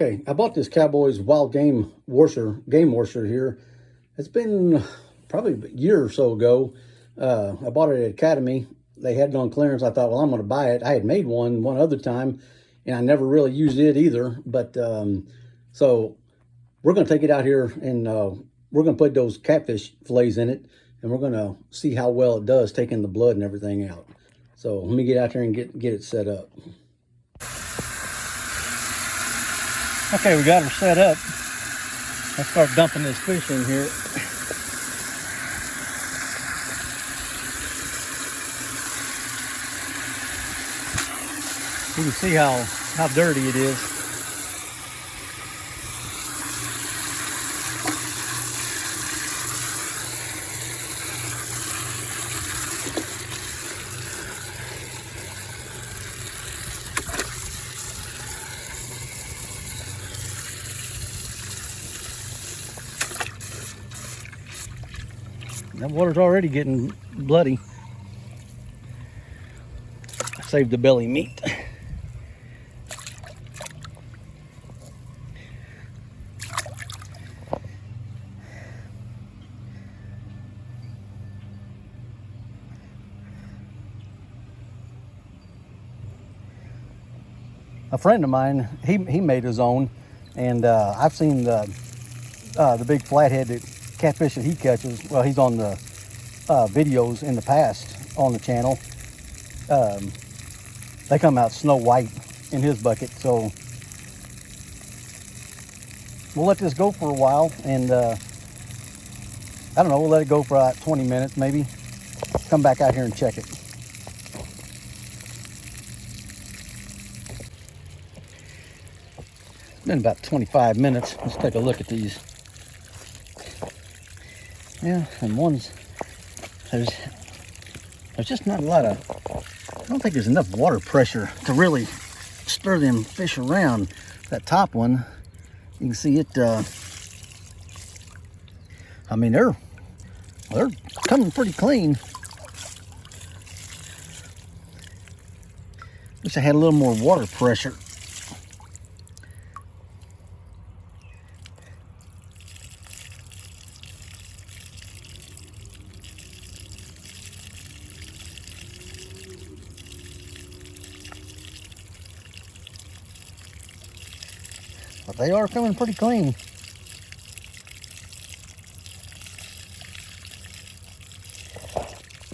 Okay, I bought this Cowboys wild game washer here. It's been probably a year or so ago. I bought it at Academy. They had it on clearance. I thought, well, I'm going to buy it. I had made one other time, and I never really used it either. But so we're going to take it out here, and we're going to put those catfish fillets in it, and we're going to see how well it does taking the blood and everything out. So let me get out there and get it set up. Okay, we got her set up. Let's start dumping this fish in here. You can see how dirty it is. That water's already getting bloody. Save the belly meat. A friend of mine, he made his own, and I've seen the big flathead catfish that he catches. Well, he's on the videos in the past on the channel. They come out snow white in his bucket, so we'll let this go for a while, and I don't know, we'll let it go for about 20 minutes maybe. Come back out here and check it. It's been about 25 minutes. Let's take a look at these. Yeah, and there's just not a lot of, I don't think there's enough water pressure to really stir them fish around. That top one, you can see it, I mean, they're coming pretty clean. Wish I had a little more water pressure. But they are coming pretty clean.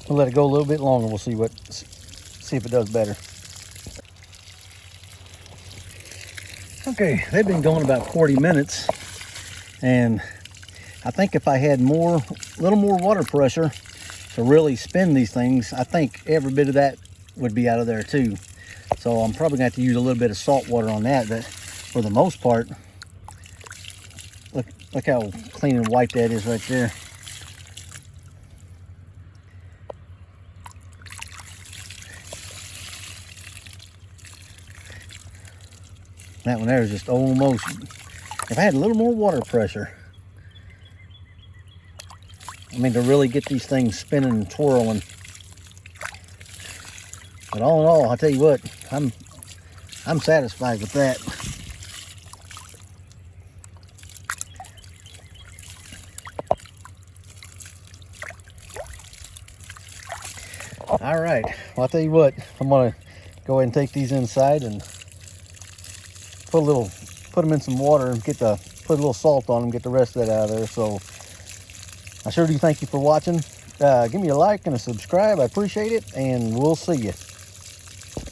We'll let it go a little bit longer. We'll see if it does better. Okay, they've been going about 40 minutes, and I think if I had a little more water pressure to really spin these things, I think every bit of that would be out of there too. So I'm probably gonna have to use a little bit of salt water on that, but for the most part, look how clean and white that is right there. That one there is just almost, if I had a little more water pressure, I mean, to really get these things spinning and twirling. But all in all, I'll tell you what, I'm satisfied with that. All right, well, I'll tell you what, I'm gonna go ahead and take these inside and put them in some water and put a little salt on them, get the rest of that out of there. So I sure do thank you for watching. Give me a like and a subscribe. I appreciate it, and we'll see you.